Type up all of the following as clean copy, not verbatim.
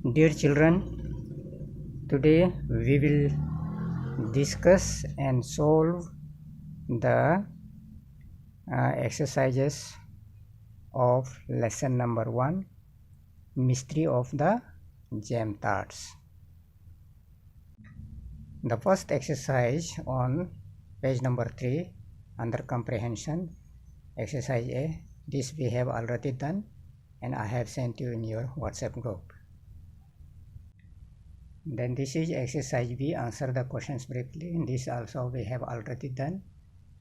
Dear children, today we will discuss and solve the exercises of lesson number 1, Mystery of the Gem Tarts. The first exercise on page number 3 under comprehension, exercise A. This we have already done and I have sent you in your WhatsApp group. Then this is exercise B, answer the questions briefly. This also we have already done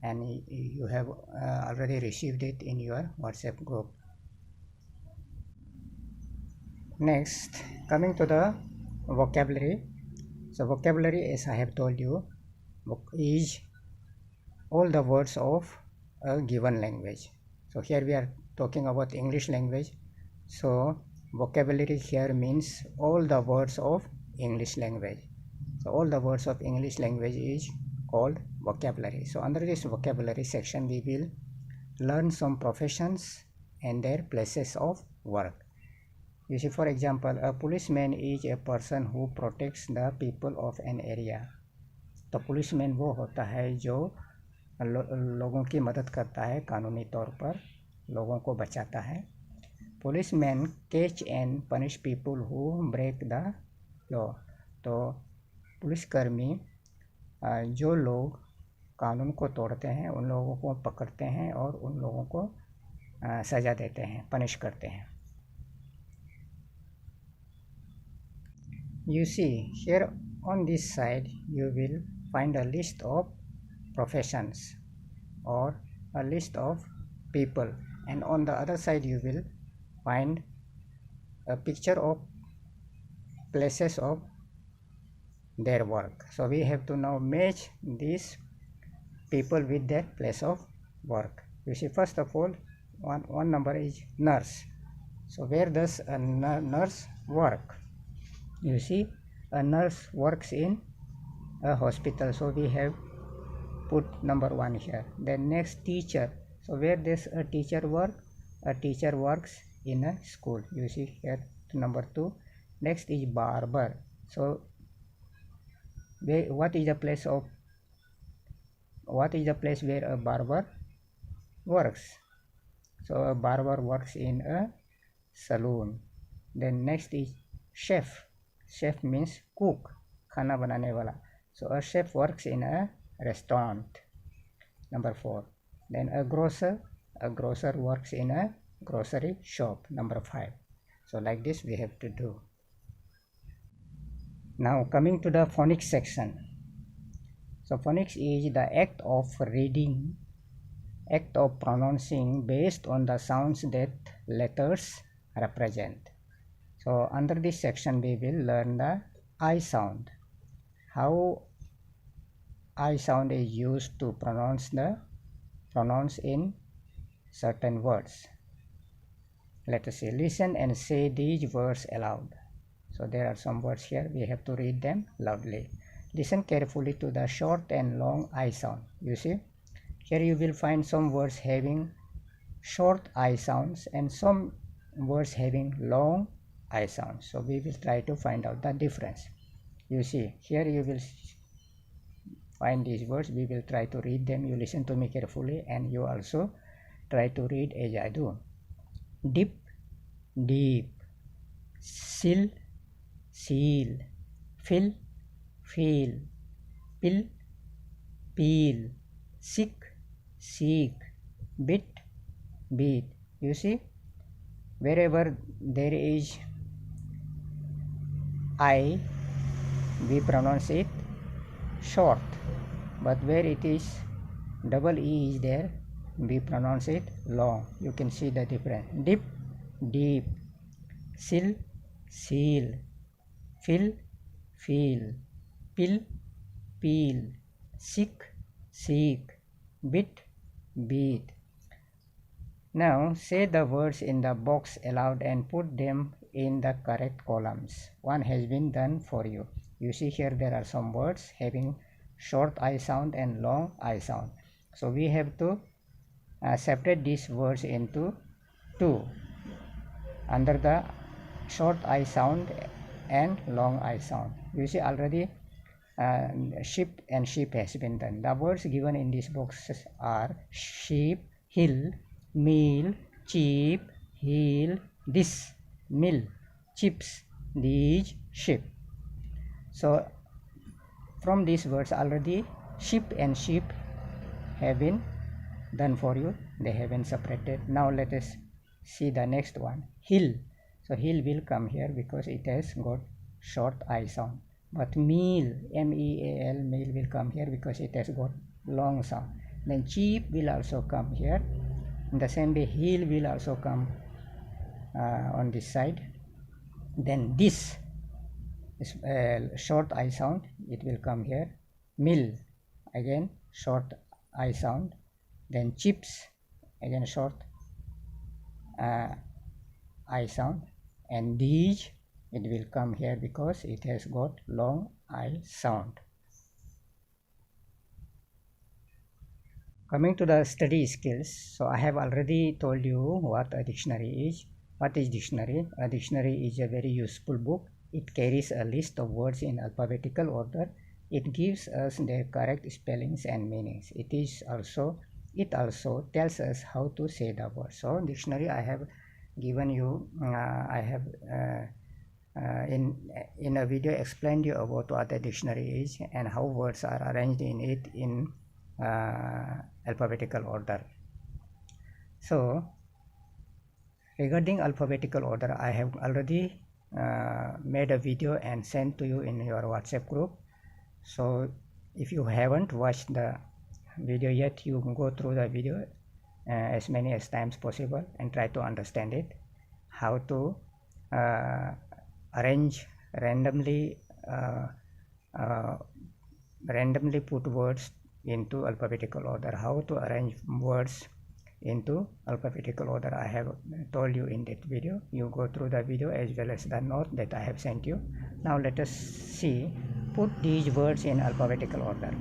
and you have already received it in your WhatsApp group. Next, coming to the vocabulary. So vocabulary, as I have told you, is all the words of a given language. So here we are talking about English language. So vocabulary here means all the words of English language. So all the words of English language is called vocabulary. So under this vocabulary section we will learn some professions and their places of work. You see, for example, a policeman is a person who protects the people of an area. तो policeman वो होता है जो लोगों की मदद करता है, कानूनी तौर पर लोगों को बचाता है. Policeman catch and punish people who break the law. तो पुलिसकर्मी जो लोग कानून को तोड़ते हैं उन लोगों को पकड़ते हैं और उन लोगों को सज़ा देते हैं, पनिश करते हैं. You see, here on this side you will find a list of professions or a list of people, and on the other side you will find a picture of places of their work. So we have to now match these people with their place of work. You see, first of all, one number is nurse. So where does a nurse work? You see, a nurse works in a hospital, so we have put number 1 here. Then next, teacher. So where does a teacher work? A teacher works in a school. You see here number 2. Next is barber. So what is the place where a barber works? So a barber works in a saloon. Then next is chef. Chef means cook, खाना बनाने वाला. So a chef works in a restaurant. Number 4. Then a grocer works in a grocery shop. Number 5. So like this we have to do. Now coming to the phonics section. So phonics is the act of reading, act of pronouncing based on the sounds that letters represent. So under this section we will learn the I sound, how I sound is used to pronounce in certain words. Let us see, listen and say these words aloud. So there are some words here, we have to read them loudly. Listen carefully to the short and long I sound. You see, here you will find some words having short I sounds and some words having long I sounds. So we will try to find out the difference. You see, here you will find these words. We will try to read them. You listen to me carefully and you also try to read as I do. Dip, deep. Seal, seal. Fill, feel. Pill, peel. Sick, seek. Bit, beat. You see, wherever there is I, we pronounce it short, but where it is double E is there, we pronounce it long. You can see the difference. Dip, deep. Seal, seal. Fill, feel. Pill, peel. Sick, seek. Bit, beat. Now say the words in the box aloud and put them in the correct columns. One has been done for you. You see here there are some words having short I sound and long I sound. So we have to separate these words into two. Under the short I sound and long I sound. You see already ship and sheep has been done. The words given in these boxes are sheep, hill, meal, cheap, hill, this, mill, chips, these, sheep. So from these words already sheep and sheep have been done for you. They have been separated. Now let us see the next one, hill. So hill will come here because it has got short I sound. But meal, meal, meal will come here because it has got long sound. Then cheap will also come here. In the same way, hill will also come on this side. Then this is short I sound, it will come here. Mill, again short I sound. Then chips, again short I sound. And these, it will come here because it has got long I sound. Coming to the study skills, so I have already told you what a dictionary is. What is dictionary? A dictionary is a very useful book. It carries a list of words in alphabetical order. It gives us their correct spellings and meanings. It also tells us how to say the word. So dictionary I have given you, I have in a video explained you about what a dictionary is and how words are arranged in it in alphabetical order. So regarding alphabetical order, I have already made a video and sent to you in your WhatsApp group. So if you haven't watched the video yet, you go through the video as many as times possible and try to understand it, how to arrange randomly put words into alphabetical order, how to arrange words into alphabetical order. I have told you in that video. You go through the video as well as the note that I have sent you. Now let us see, put these words in alphabetical order.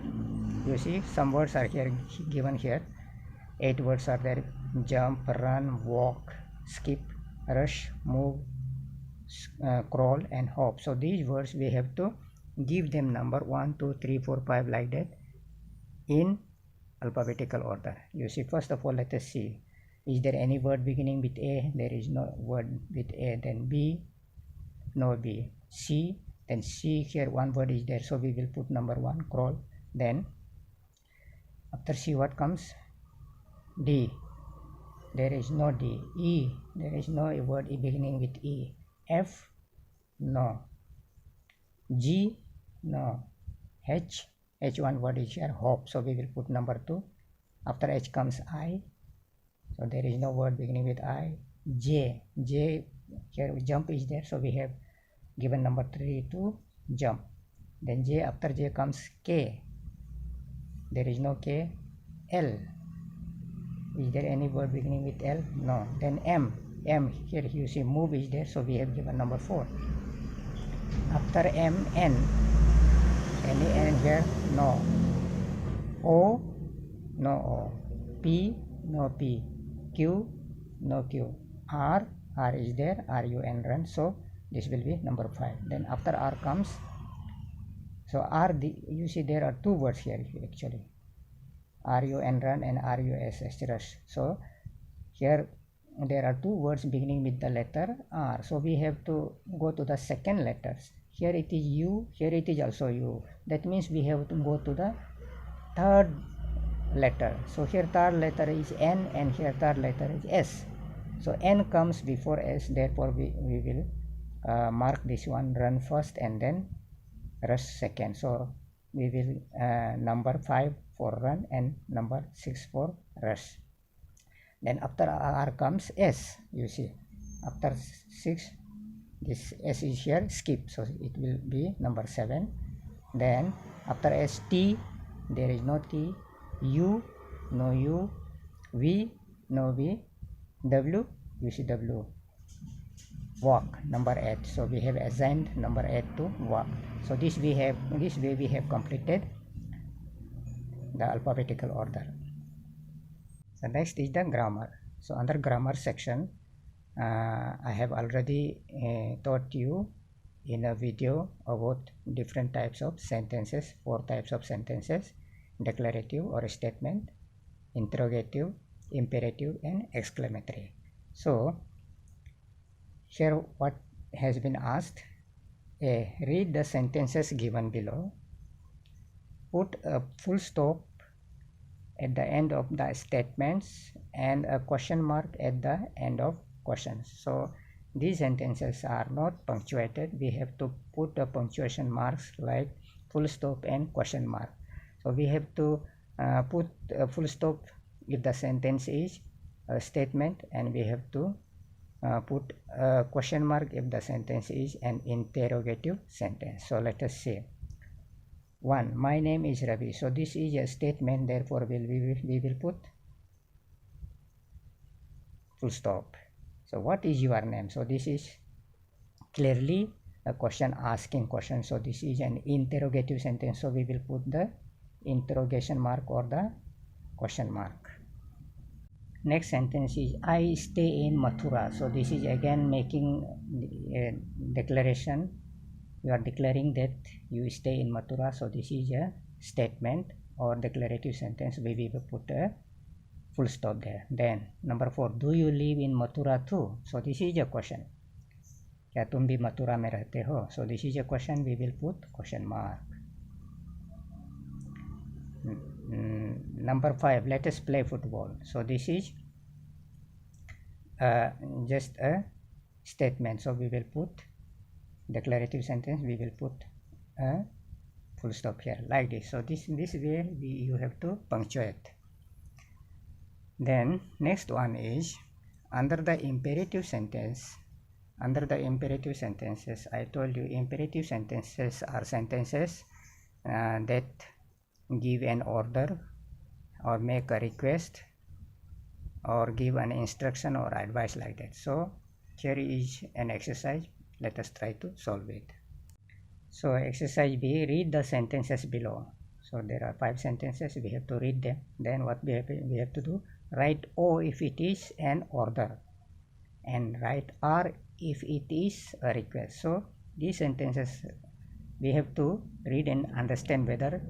You see some words are here given here. 8 words are there: jump, run, walk, skip, rush, move, crawl and hop. So these words we have to give them number 1, 2, 3, 4, 5 like that in alphabetical order. You see, first of all, let us see, is there any word beginning with A? There is no word with A. Then B, no B. C, then C, here one word is there, so we will put number 1, crawl. Then after C, what comes? D, there is no D. E, there is no word beginning with E. F, no. G, no. H, H1 word is here, hop, so we will put number 2. After H comes I, so there is no word beginning with I. J, J, here jump is there, so we have given number 3 to jump. Then J, after J comes K, there is no K. L, is there any word beginning with L? No. Then M, M, here you see move is there, so we have given number 4. After M, N, any N here? No. O, no O. P, no P. Q, no Q. R, R is there, RUN, run, so this will be number 5. Then after R comes, so R, you see there are 2 words here actually, RUN, run, and RUSS, rush. So here there are 2 words beginning with the letter R, so we have to go to the second letters. Here it is U, here it is also U. That means we have to go to the third letter. So here third letter is N and here third letter is S. So N comes before S, therefore we will mark this one run first and then rush second. So we will number 5 for run and number 6 for rush. Then after R comes S, you see. After 6, this S is here, skip, so it will be number 7. Then after S, T, there is no T. U, no U. V, no V. W, you see W. Walk, number 8. So we have assigned number 8 to walk. So this way we have completed the alphabetical order. So next is the grammar. So under grammar section, I have already taught you in a video about different types of sentences, 4 types of sentences: declarative or statement, interrogative, imperative, and exclamatory. So here what has been asked: A. Read the sentences given below. Put a full stop at the end of the statements and a question mark at the end of questions. So these sentences are not punctuated. We have to put the punctuation marks like full stop and question mark. So we have to put a full stop if the sentence is a statement, and we have to put a question mark if the sentence is an interrogative sentence. So let us see. 1. My name is Ravi. So this is a statement, therefore we will put full stop. So what is your name? So this is clearly a question asking question. So this is an interrogative sentence. So we will put the interrogation mark or the question mark. Next sentence is I stay in Mathura. So this is again making a declaration. You are declaring that you stay in Mathura. So this is a statement or declarative sentence. We will put a full stop there. Then number 4, do you live in Mathura too? So this is a question. क्या तुम भी मथुरा में रहते हो? So this is a question. We will put question mark. Number 5, let us play football. So this is just a statement. So we will put declarative sentence. We will put a full stop here like this. So this way you have to punctuate. Then next one is under the imperative sentence. Under the imperative sentences, I told you imperative sentences are sentences that give an order or make a request or give an instruction or advice like that. So here is an exercise. Let us try to solve it. So exercise B, read the sentences below. So there are 5 sentences. We have to read them. Then what we have to do, write O if it is an order and write R if it is a request. So these sentences we have to read and understand whether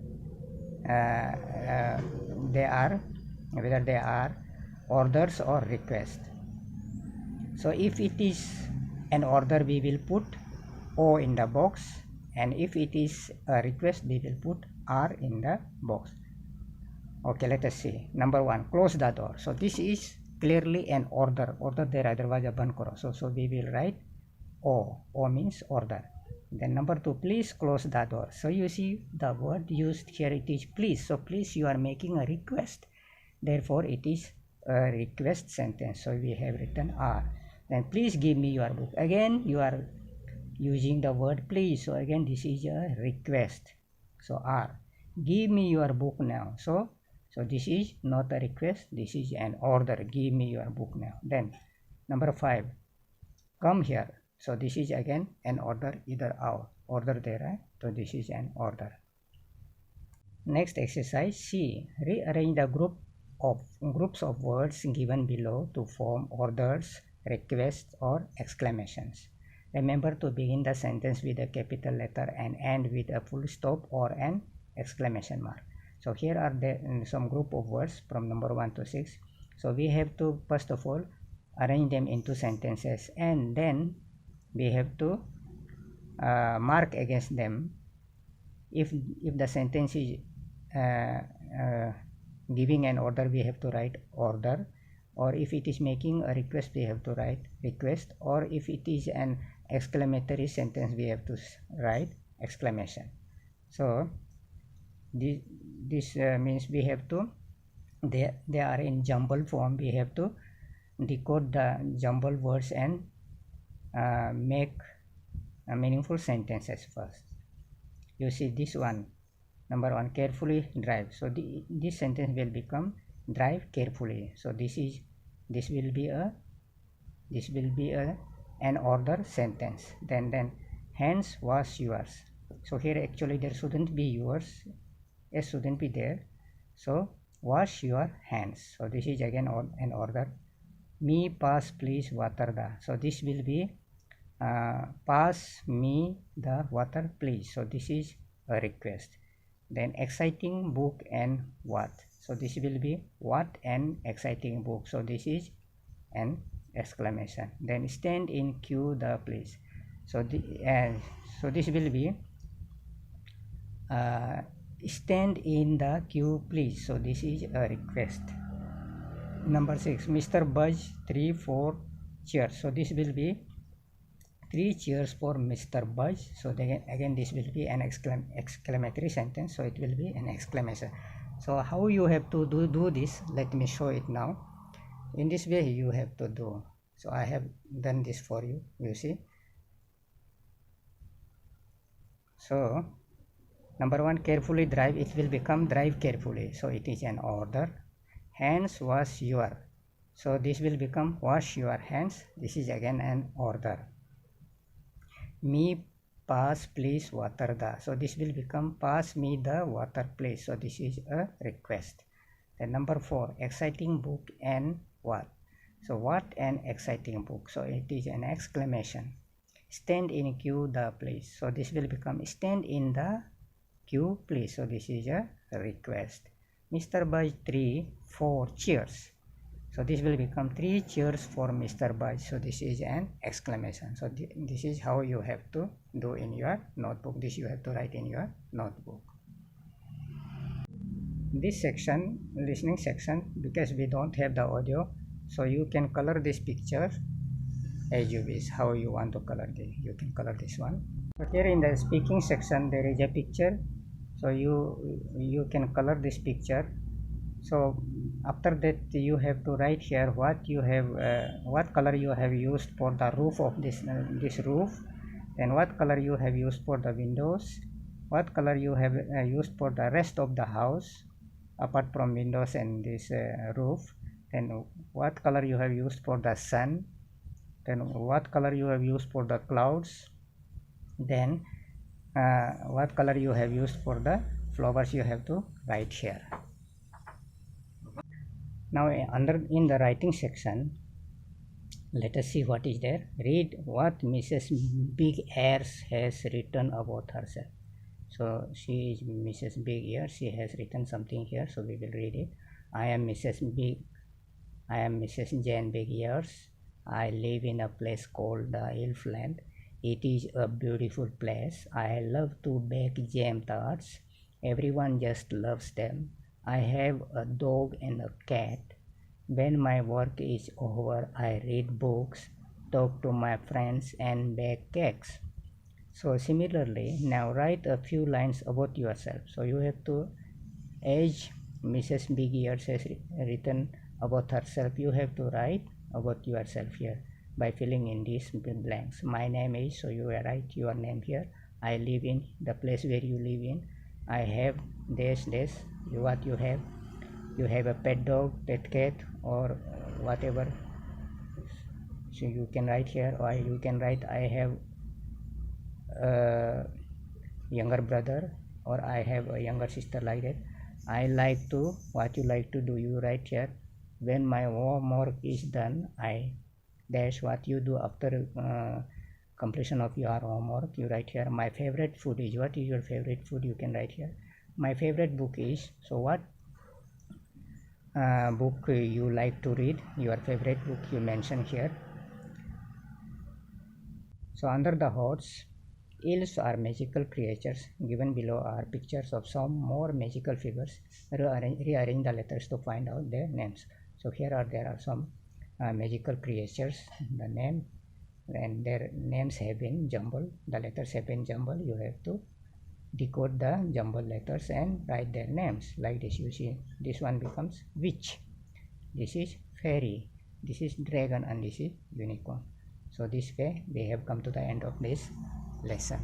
they are orders or requests. So if it is an order, we will put O in the box, and if it is a request, we will put R in the box. Okay, let us see. Number 1, close the door. So this is clearly an order. Order there darwaja ban karo. So we will write O. O means order. Then number 2, please close the door. So you see the word used here, it is please. So please, you are making a request. Therefore it is a request sentence. So we have written R. Then please give me your book. Again you are using the word please. So again this is a request. So R. Give me your book now. So this is not a request. This is an order. Give me your book now. Then number 5, come here. So this is again an order, either our order there, right? So this is an order. Next exercise C, rearrange the groups of words given below to form orders, requests, or exclamations. Remember to begin the sentence with a capital letter and end with a full stop or an exclamation mark. So here are some group of words from number 1 to 6. So we have to first of all arrange them into sentences, and then we have to mark against them. If the sentence is giving an order, we have to write order, or if it is making a request, we have to write request, or if it is an exclamatory sentence, we have to write exclamation. So this means we have to, they are in jumble form. We have to decode the jumbled words and make meaningful sentences first. You see this one, number 1, carefully drive. So this sentence will become drive carefully. So this will be an order sentence. Then hands wash yours. So here actually there shouldn't be yours, it shouldn't be there. So wash your hands. So this is again an order. Me pass please water da. So this will be pass me the water please. So this is a request. Then exciting book and what. So this will be what an exciting book. So this is an exclamation. Then stand in queue the please. So this will be stand in the queue please. So this is a request. Number 6, Mr. Buzz 3-4 cheers. So this will be 3 cheers for Mr. Buzz. So again this will be an exclamatory sentence. So it will be an exclamation. So how you have to do this, let me show it now. In this way you have to do. So I have done this for you, you see. So number 1, carefully drive, it will become drive carefully. So it is an order. Hands wash your. So this will become wash your hands. This is again an order. Me pass please water the. So this will become pass me the water please. So this is a request. Then number 4, exciting book and what. So what an exciting book. So it is an exclamation. Stand in queue the please. So this will become stand in the queue please. So this is a request. Mr. Buzz 3-4 cheers. So this will become 3 cheers for Mr. Buzz. So this is an exclamation. So this is how you have to do in your notebook. This you have to write in your notebook. This section, listening section, because we don't have the audio, so you can color this picture as you wish. How you want to color this, you can color this one. So here in the speaking section there is a picture. So you can color this picture. So after that you have to write here what you have, what color you have used for the roof of this roof, then what color you have used for the windows, what color you have used for the rest of the house apart from windows and this roof, then what color you have used for the sun, then what color you have used for the clouds, then what color you have used for the flowers. You have to write here. Now in the writing section, let us see what is there. Read what Mrs. Big Ears has written about herself. So she is Mrs. Big Ears. She has written something here, so we will read it. I am Mrs. Jane Big Ears. I live in a place called the Elfland. It is a beautiful place. I love to bake jam tarts. Everyone just loves them. I have a dog and a cat. When my work is over, I read books, talk to my friends, and bake cakes. So similarly, now write a few lines about yourself. So you have to, as Mrs. Big Ears has written about herself, you have to write about yourself here by filling in these blanks. My name is, so you write your name here. I live in the place where you live in. I have this, what you have. You have a pet dog, pet cat, or whatever. So you can write here, or you can write I have a younger brother, or I have a younger sister, like that. I like to, what you like to do, you write here. When my homework is done, I dash what you do after completion of your homework. You write here. My favorite food is, what is your favorite food, you can write here. My favorite book is, so what book you like to read, your favorite book you mention here. So under the hordes, elves are magical creatures. Given below are pictures of some more magical figures. Rearrange the letters to find out their names. So here there are some magical creatures, the name, and their names have been jumbled. The letters have been jumbled. You have to decode the jumbled letters and write their names like this. You see, this one becomes witch, this is fairy, this is dragon, and this is unicorn. So this way we have come to the end of this lesson.